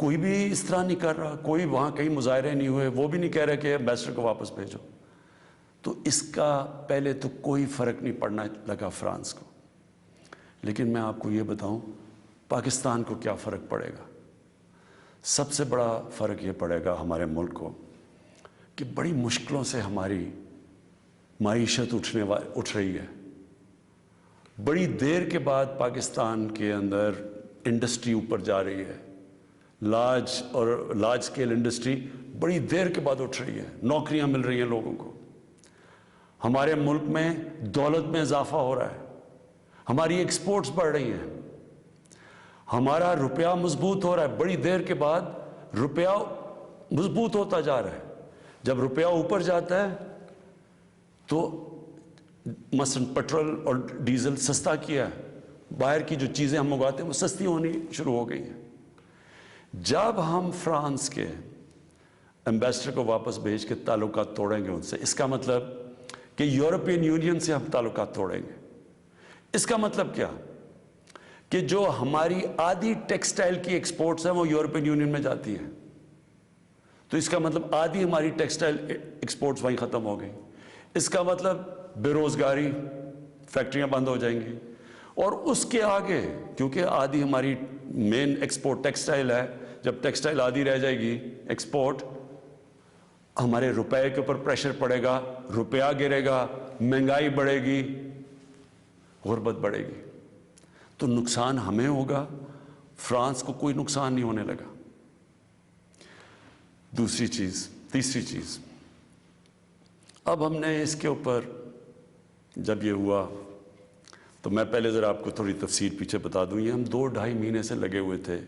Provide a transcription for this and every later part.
کوئی بھی اس طرح نہیں کر رہا، کوئی وہاں کہیں مظاہرے نہیں ہوئے، وہ بھی نہیں کہہ رہے کہ ایمبیسڈر کو واپس بھیجو. تو اس کا پہلے تو کوئی فرق نہیں پڑنا لگا فرانس کو. لیکن میں آپ کو یہ بتاؤں پاکستان کو کیا فرق پڑے گا. سب سے بڑا فرق یہ پڑے گا ہمارے ملک کو کہ بڑی مشکلوں سے ہماری معیشت اٹھ رہی ہے. بڑی دیر کے بعد پاکستان کے اندر انڈسٹری اوپر جا رہی ہے. لارج اسکیل انڈسٹری بڑی دیر کے بعد اٹھ رہی ہے. نوکریاں مل رہی ہیں لوگوں کو. ہمارے ملک میں دولت میں اضافہ ہو رہا ہے. ہماری ایکسپورٹس بڑھ رہی ہیں. ہمارا روپیہ مضبوط ہو رہا ہے. بڑی دیر کے بعد روپیہ مضبوط ہوتا جا رہا ہے. جب روپیہ اوپر جاتا ہے تو مثلا پیٹرول اور ڈیزل سستا کیا ہے. باہر کی جو چیزیں ہم منگواتے ہیں وہ سستی ہونی شروع ہو گئی ہیں. جب ہم فرانس کے ایمبیسڈر کو واپس بھیج کے تعلقات توڑیں گے ان سے، اس کا مطلب کہ یورپین یونین سے ہم تعلقات توڑیں گے. اس کا مطلب کیا کہ جو ہماری آدھی ٹیکسٹائل کی ایکسپورٹس ہیں وہ یورپین یونین میں جاتی ہیں. تو اس کا مطلب آدھی ہماری ٹیکسٹائل ایکسپورٹس وہیں ختم ہو گئی. اس کا مطلب بے روزگاری، فیکٹریاں بند ہو جائیں گی. اور اس کے آگے کیونکہ آدھی ہماری مین ایکسپورٹ ٹیکسٹائل ہے، جب ٹیکسٹائل آدھی رہ جائے گی ایکسپورٹ، ہمارے روپے کے اوپر پریشر پڑے گا، روپیہ گرے گا، مہنگائی بڑھے گی، غربت بڑھے گی. تو نقصان ہمیں ہوگا، فرانس کو کوئی نقصان نہیں ہونے لگا. تیسری چیز اب ہم نے اس کے اوپر جب یہ ہوا تو میں پہلے ذرا آپ کو تھوڑی تفصیل پیچھے بتا دوں. یہ ہم 2-2.5 مہینے سے لگے ہوئے تھے.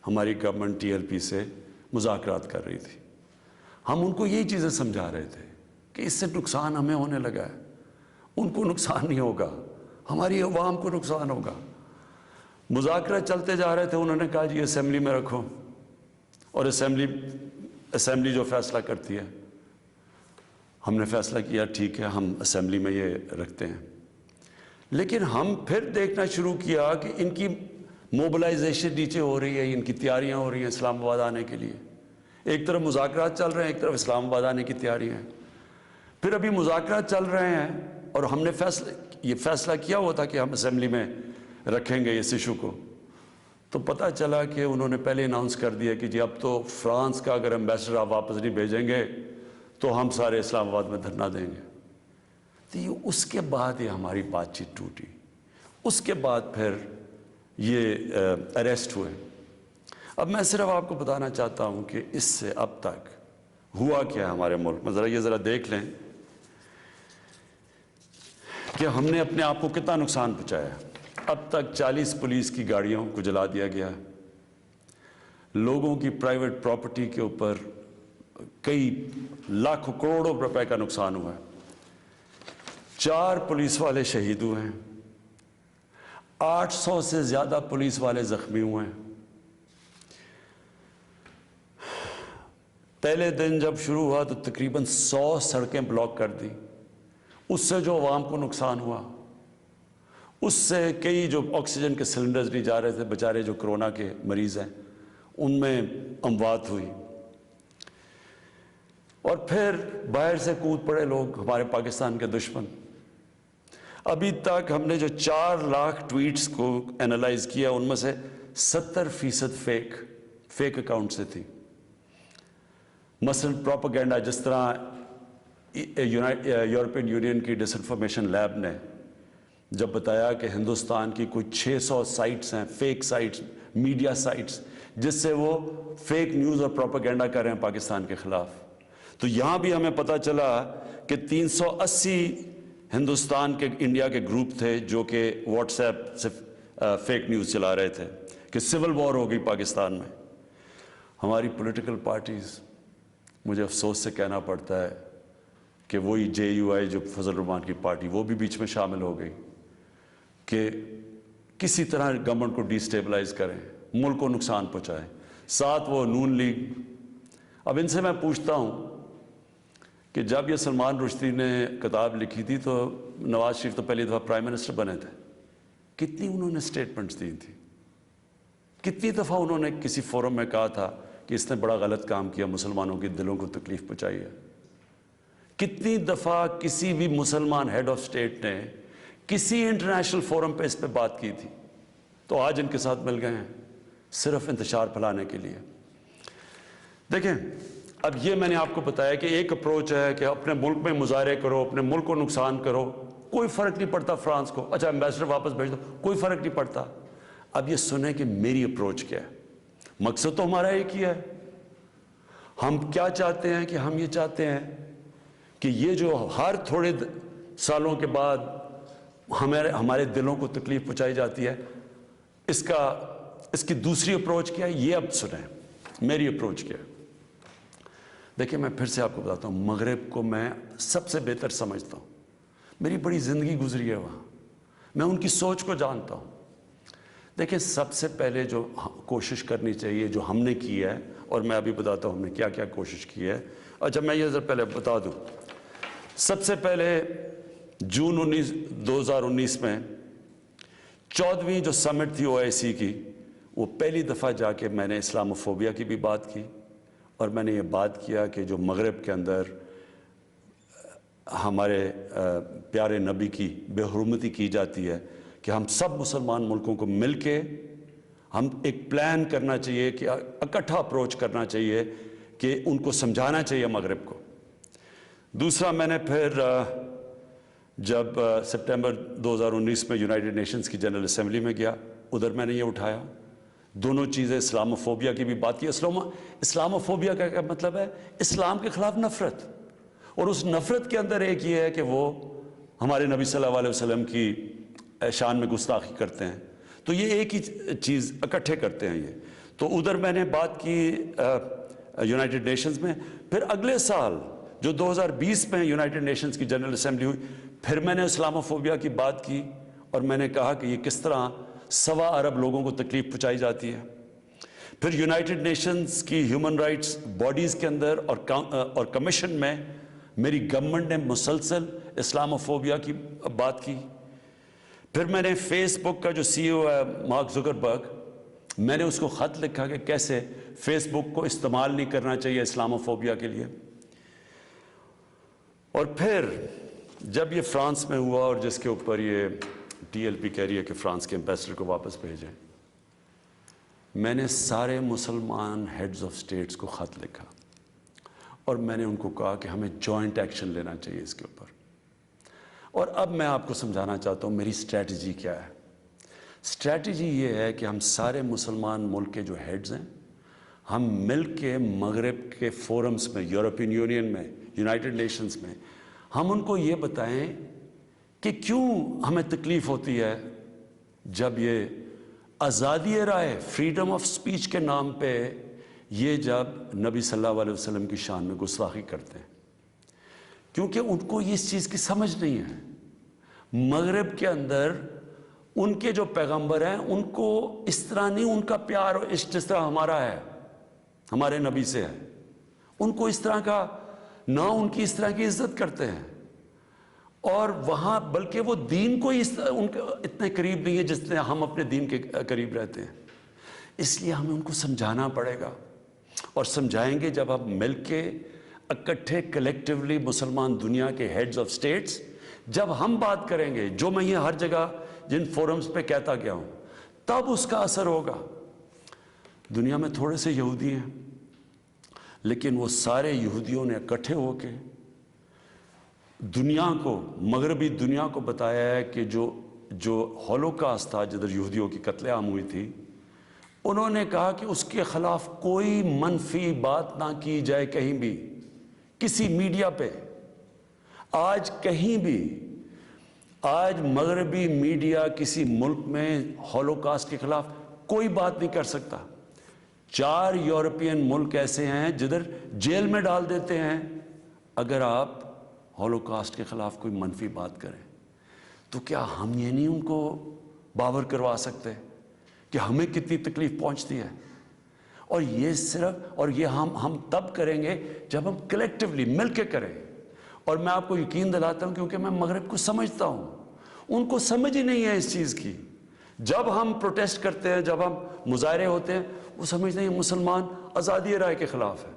ہماری گورنمنٹ TLP سے مذاکرات کر رہی تھی. ہم ان کو یہی چیزیں سمجھا رہے تھے کہ اس سے نقصان ہمیں ہونے لگا ہے، ان کو نقصان نہیں ہوگا، ہماری عوام کو نقصان ہوگا. مذاکرات چلتے جا رہے تھے. انہوں نے کہا جی اسمبلی میں رکھو، اور اسمبلی جو فیصلہ کرتی ہے. ہم نے فیصلہ کیا ٹھیک ہے ہم اسمبلی میں یہ رکھتے ہیں. لیکن ہم پھر دیکھنا شروع کیا کہ ان کی موبلائزیشن نیچے ہو رہی ہے، ان کی تیاریاں ہو رہی ہیں اسلام آباد آنے کے لیے. ایک طرف مذاکرات چل رہے ہیں، ایک طرف اسلام آباد آنے کی تیاریاں ہیں. پھر ابھی مذاکرات چل رہے ہیں اور ہم نے یہ فیصلہ کیا ہوا تھا کہ ہم اسمبلی میں رکھیں گے اس ایشو کو. تو پتہ چلا کہ انہوں نے پہلے اناؤنس کر دیا کہ جی اب تو فرانس کا اگر ایمبیسڈر آپ واپس نہیں بھیجیں گے تو ہم سارے اسلام آباد میں دھرنا دیں گے. تو اس کے بعد یہ ہماری بات چیت ٹوٹی. اس کے بعد پھر یہ اریسٹ ہوئے. اب میں صرف آپ کو بتانا چاہتا ہوں کہ اس سے اب تک ہوا کیا ہے ہمارے ملک میں. ذرا دیکھ لیں کہ ہم نے اپنے آپ کو کتنا نقصان پہنچایا. اب تک 40 پولیس کی گاڑیوں کو جلا دیا گیا. لوگوں کی پرائیویٹ پراپرٹی کے اوپر کئی لاکھوں کروڑوں روپے کا نقصان ہوا ہے. 4 پولیس والے شہید ہوئے ہیں. 800 سے زیادہ پولیس والے زخمی ہوئے ہیں. پہلے دن جب شروع ہوا تو تقریباً 100 سڑکیں بلاک کر دی. اس سے جو عوام کو نقصان ہوا، اس سے کئی جو آکسیجن کے سلنڈرز نہیں جا رہے تھے، بیچارے جو کرونا کے مریض ہیں ان میں اموات ہوئی. اور پھر باہر سے کود پڑے لوگ، ہمارے پاکستان کے دشمن. ابھی تک ہم نے جو 4 لاکھ ٹویٹس کو اینالائز کیا ان میں سے 70% فیک اکاؤنٹ سے تھی. مثلا پروپیگنڈا، جس طرح یورپین یونین کی ڈس انفارمیشن لیب نے جب بتایا کہ ہندوستان کی کوئی 600 سائٹس ہیں، فیک سائٹس، میڈیا سائٹس، جس سے وہ فیک نیوز اور پروپیگنڈا کر رہے ہیں پاکستان کے خلاف. تو یہاں بھی ہمیں پتہ چلا کہ 380 ہندوستان کے انڈیا کے گروپ تھے جو کہ واٹس ایپ سے فیک نیوز چلا رہے تھے کہ سول وار ہو گئی پاکستان میں. ہماری پولیٹیکل پارٹیز، مجھے افسوس سے کہنا پڑتا ہے کہ وہی JUI جو فضل الرحمان کی پارٹی، وہ بھی بیچ میں شامل ہو گئی کہ کسی طرح گورنمنٹ کو ڈی سٹیبلائز کریں، ملک کو نقصان پہنچائیں. ساتھ وہ نون لیگ. اب ان سے میں پوچھتا ہوں کہ جب یہ سلمان رشدی نے کتاب لکھی تھی تو نواز شریف تو پہلی دفعہ پرائم منسٹر بنے تھے. کتنی انہوں نے سٹیٹمنٹس دی تھی. کتنی دفعہ انہوں نے کسی فورم میں کہا تھا کہ اس نے بڑا غلط کام کیا، مسلمانوں کے دلوں کو تکلیف پہنچائی ہے؟ کتنی دفعہ کسی بھی مسلمان ہیڈ آف اسٹیٹ نے کسی انٹرنیشنل فورم پہ اس پہ بات کی تھی؟ تو آج ان کے ساتھ مل گئے ہیں صرف انتشار پھیلانے کے لیے۔ دیکھیں، اب یہ میں نے آپ کو بتایا کہ ایک اپروچ ہے کہ اپنے ملک میں مظاہرے کرو، اپنے ملک کو نقصان کرو، کوئی فرق نہیں پڑتا فرانس کو، اچھا ایمبیسڈر واپس بھیج دو، کوئی فرق نہیں پڑتا۔ اب یہ سنیں کہ میری اپروچ کیا ہے۔ مقصد تو ہمارا ایک ہی ہے۔ ہم کیا چاہتے ہیں کہ ہم یہ چاہتے ہیں کہ یہ جو ہر تھوڑے سالوں کے بعد ہمارے دلوں کو تکلیف پہنچائی جاتی ہے، اس کی دوسری اپروچ کیا ہے، یہ اب سنیں میری اپروچ کیا ہے۔ دیکھیں، میں پھر سے آپ کو بتاتا ہوں، مغرب کو میں سب سے بہتر سمجھتا ہوں، میری بڑی زندگی گزری ہے وہاں، میں ان کی سوچ کو جانتا ہوں۔ دیکھیں، سب سے پہلے جو کوشش کرنی چاہیے، جو ہم نے کی ہے، اور میں ابھی بتاتا ہوں ہم نے کیا کیا کوشش کی ہے۔ اچھا، میں یہ ذرا پہلے بتا دوں، سب سے پہلے جون 2019 میں 14ویں جو سمٹ تھی OIC کی، وہ پہلی دفعہ جا کے میں نے اسلاموفوبیا کی بھی بات کی، اور میں نے یہ بات کیا کہ جو مغرب کے اندر ہمارے پیارے نبی کی بے حرمتی کی جاتی ہے، کہ ہم سب مسلمان ملکوں کو مل کے ہم ایک پلان کرنا چاہیے، کہ اکٹھا اپروچ کرنا چاہیے، کہ ان کو سمجھانا چاہیے مغرب کو۔ دوسرا، میں نے پھر جب سپٹمبر 2019 میں یونائٹڈ نیشنز کی جنرل اسمبلی میں گیا، ادھر میں نے یہ اٹھایا، دونوں چیزیں، اسلاموفوبیا کی بھی بات کی۔ اسلاموفوبیا کا کیا مطلب ہے؟ اسلام کے خلاف نفرت، اور اس نفرت کے اندر ایک یہ ہے کہ وہ ہمارے نبی صلی اللہ علیہ وسلم کی شان میں گستاخی کرتے ہیں، تو یہ ایک ہی چیز اکٹھے کرتے ہیں یہ۔ تو ادھر میں نے بات کی یونائٹڈ نیشنز میں۔ پھر اگلے سال جو 2020 میں یونائٹڈ نیشنز کی جنرل اسمبلی ہوئی، پھر میں نے اسلاموفوبیا کی بات کی، اور میں نے کہا کہ یہ کس طرح 1.25 ارب لوگوں کو تکلیف پہنچائی جاتی ہے۔ پھر یونائٹڈ نیشنز کی ہیومن رائٹس باڈیز کے اندر اور کمیشن میں میری گورنمنٹ نے مسلسل اسلاموفوبیا کی بات کی۔ پھر میں نے فیس بک کا جو CEO ہے مارک زکربرگ، میں نے اس کو خط لکھا کہ کیسے فیس بک کو استعمال نہیں کرنا چاہیے اسلاموفوبیا کے لیے۔ اور پھر جب یہ فرانس میں ہوا، اور جس کے اوپر یہ TLP کہہ رہی ہے کہ فرانس کے ایمبیسڈر کو واپس بھیجیں، میں نے سارے مسلمان ہیڈز آف سٹیٹس کو خط لکھا، اور میں نے ان کو کہا کہ ہمیں جوائنٹ ایکشن لینا چاہیے اس کے اوپر۔ اور اب میں آپ کو سمجھانا چاہتا ہوں میری اسٹریٹجی کیا ہے۔ اسٹریٹجی یہ ہے کہ ہم سارے مسلمان ملک کے جو ہیڈز ہیں، ہم مل کے مغرب کے فورمز میں، یورپین یونین میں، یونائٹڈ نیشنز میں، ہم ان کو یہ بتائیں کہ کیوں ہمیں تکلیف ہوتی ہے جب یہ آزادی رائے، فریڈم آف سپیچ کے نام پہ یہ جب نبی صلی اللہ علیہ وسلم کی شان میں گستاخی کرتے ہیں، کیونکہ ان کو اس چیز کی سمجھ نہیں ہے۔ مغرب کے اندر ان کے جو پیغمبر ہیں، ان کو اس طرح نہیں، ان کا پیار اور عشق جس طرح ہمارا ہے، ہمارے نبی سے ہے، ان کو اس طرح کا نہ، ان کی اس طرح کی عزت کرتے ہیں، اور وہاں بلکہ وہ دین کو ان کے اتنے قریب نہیں ہے جس طرح ہم اپنے دین کے قریب رہتے ہیں۔ اس لیے ہمیں ان کو سمجھانا پڑے گا، اور سمجھائیں گے جب ہم مل کے اکٹھے کلیکٹیولی مسلمان دنیا کے ہیڈز آف سٹیٹس، جب ہم بات کریں گے، جو میں یہ ہر جگہ جن فورمز پہ کہتا گیا ہوں، تب اس کا اثر ہوگا۔ دنیا میں تھوڑے سے یہودی ہیں، لیکن وہ سارے یہودیوں نے اکٹھے ہو کے دنیا کو، مغربی دنیا کو بتایا ہے کہ جو ہولوکاسٹ تھا، جدھر یہودیوں کی قتل عام ہوئی تھی، انہوں نے کہا کہ اس کے خلاف کوئی منفی بات نہ کی جائے کہیں بھی، کسی میڈیا پہ۔ آج کہیں بھی، آج مغربی میڈیا کسی ملک میں ہولوکاسٹ کے خلاف کوئی بات نہیں کر سکتا۔ 4 یورپین ملک ایسے ہیں جدھر جیل میں ڈال دیتے ہیں اگر آپ ہولوکاسٹ کے خلاف کوئی منفی بات کریں۔ تو کیا ہم یہ نہیں ان کو باور کروا سکتے کہ ہمیں کتنی تکلیف پہنچتی ہے؟ اور یہ ہم تب کریں گے جب ہم کلیکٹیولی مل کے کریں۔ اور میں آپ کو یقین دلاتا ہوں، کیونکہ میں مغرب کو سمجھتا ہوں، ان کو سمجھ ہی نہیں ہے اس چیز کی۔ جب ہم پروٹیسٹ کرتے ہیں، جب ہم مظاہرے ہوتے ہیں، وہ سمجھتے ہیں مسلمان آزادی رائے کے خلاف ہے،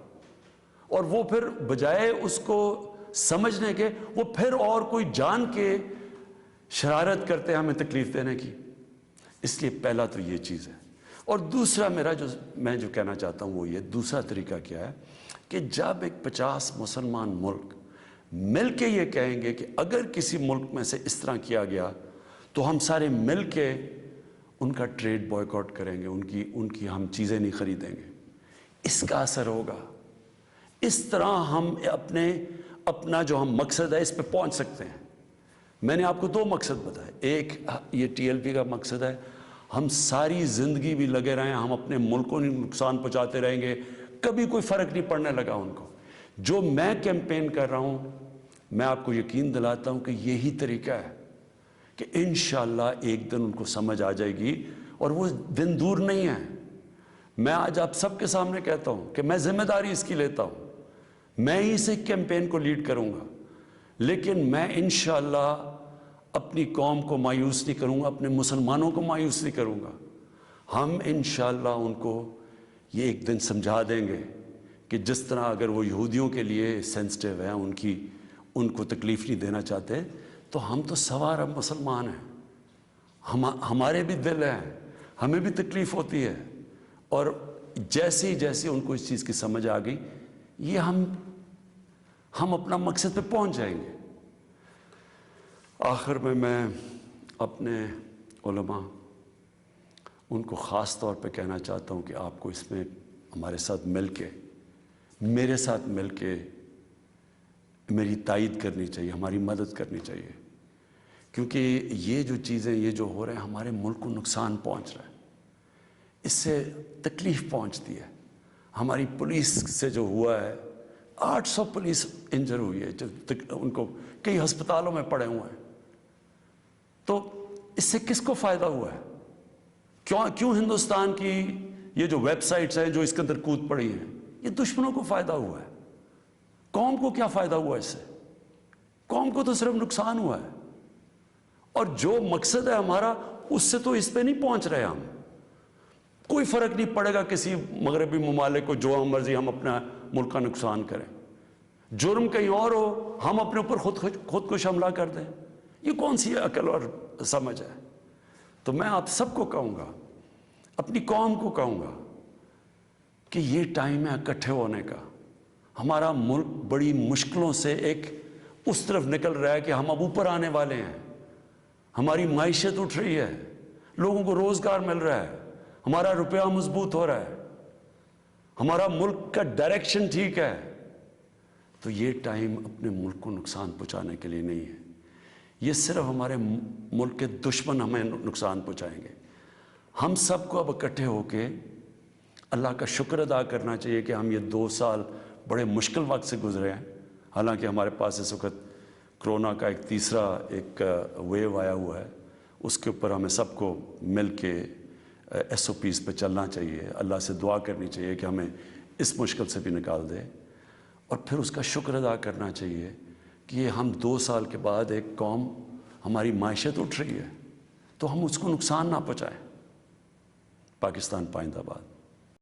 اور وہ پھر بجائے اس کو سمجھنے کے وہ پھر اور کوئی جان کے شرارت کرتے ہیں ہمیں تکلیف دینے کی۔ اس لیے پہلا تو یہ چیز ہے۔ اور دوسرا میں جو کہنا چاہتا ہوں وہ یہ، دوسرا طریقہ کیا ہے کہ جب ایک 50 مسلمان ملک مل کے یہ کہیں گے کہ اگر کسی ملک میں سے اس طرح کیا گیا تو ہم سارے مل کے ان کا ٹریڈ بوائیکاٹ کریں گے، ان کی ہم چیزیں نہیں خریدیں گے، اس کا اثر ہوگا۔ اس طرح ہم اپنا جو ہم مقصد ہے اس پہ پہنچ سکتے ہیں۔ میں نے آپ کو 2 مقصد بتائے، ایک یہ TLP کا مقصد ہے، ہم ساری زندگی بھی لگے رہیں، ہم اپنے ملک کو نقصان پہنچاتے رہیں گے، کبھی کوئی فرق نہیں پڑنے لگا ان کو۔ جو میں کیمپین کر رہا ہوں، میں آپ کو یقین دلاتا ہوں کہ یہی طریقہ ہے کہ انشاءاللہ ایک دن ان کو سمجھ آ جائے گی، اور وہ دن دور نہیں ہے۔ میں آج آپ سب کے سامنے کہتا ہوں کہ میں ذمہ داری اس کی لیتا ہوں، میں ہی اس کیمپین کو لیڈ کروں گا، لیکن میں انشاءاللہ اپنی قوم کو مایوس نہیں کروں گا، اپنے مسلمانوں کو مایوس نہیں کروں گا۔ ہم انشاءاللہ ان کو یہ ایک دن سمجھا دیں گے کہ جس طرح اگر وہ یہودیوں کے لیے سینسٹیو ہیں، ان کو تکلیف نہیں دینا چاہتے، تو ہم تو سوا ارب مسلمان ہیں، ہمارے بھی دل ہیں، ہمیں بھی تکلیف ہوتی ہے، اور جیسے ان کو اس چیز کی سمجھ آ گئی، یہ ہم اپنا مقصد پہ پہنچ جائیں گے۔ آخر میں اپنے علماء ان کو خاص طور پہ کہنا چاہتا ہوں کہ آپ کو اس میں ہمارے ساتھ مل کے، میرے ساتھ مل کے میری تائید کرنی چاہیے، ہماری مدد کرنی چاہیے، کیونکہ یہ جو چیزیں یہ جو ہو رہے ہیں ہمارے ملک کو نقصان پہنچ رہا ہے، اس سے تکلیف پہنچتی ہے۔ ہماری پولیس سے جو ہوا ہے، 800 پولیس انجر ہوئی ہے، ان کو کئی ہسپتالوں میں پڑے ہوئے ہیں، تو اس سے کس کو فائدہ ہوا ہے؟ کیوں ہندوستان کی یہ جو ویب سائٹس ہیں جو اس کے اندر کود پڑی ہیں، یہ دشمنوں کو فائدہ ہوا ہے؟ قوم کو کیا فائدہ ہوا اس سے؟ قوم کو تو صرف نقصان ہوا ہے، اور جو مقصد ہے ہمارا اس سے تو اس پہ نہیں پہنچ رہے ہم۔ کوئی فرق نہیں پڑے گا کسی مغربی ممالک کو، جو ہم مرضی ہم اپنا ملک کا نقصان کریں، جرم کہیں اور ہو، ہم اپنے اوپر خودکش حملہ کر دیں، یہ کون سی عقل اور سمجھ ہے؟ تو میں آپ سب کو کہوں گا، اپنی قوم کو کہوں گا کہ یہ ٹائم ہے اکٹھے ہونے کا۔ ہمارا ملک بڑی مشکلوں سے ایک اس طرف نکل رہا ہے کہ ہم اب اوپر آنے والے ہیں، ہماری معیشت اٹھ رہی ہے، لوگوں کو روزگار مل رہا ہے، ہمارا روپیہ مضبوط ہو رہا ہے، ہمارا ملک کا ڈائریکشن ٹھیک ہے۔ تو یہ ٹائم اپنے ملک کو نقصان پہنچانے کے لیے نہیں ہے، یہ صرف ہمارے ملک کے دشمن ہمیں نقصان پہنچائیں گے۔ ہم سب کو اب اکٹھے ہو کے اللہ کا شکر ادا کرنا چاہیے کہ ہم یہ 2 سال بڑے مشکل وقت سے گزرے ہیں، حالانکہ ہمارے پاس اس وقت کرونا کا ایک تیسرا ویو آیا ہوا ہے، اس کے اوپر ہمیں سب کو مل کے SOPs پہ چلنا چاہیے، اللہ سے دعا کرنی چاہیے کہ ہمیں اس مشکل سے بھی نکال دے، اور پھر اس کا شکر ادا کرنا چاہیے کہ یہ ہم 2 سال کے بعد ایک قوم، ہماری معیشت اٹھ رہی ہے، تو ہم اس کو نقصان نہ پہنچائیں۔ پاکستان پائندہ باد۔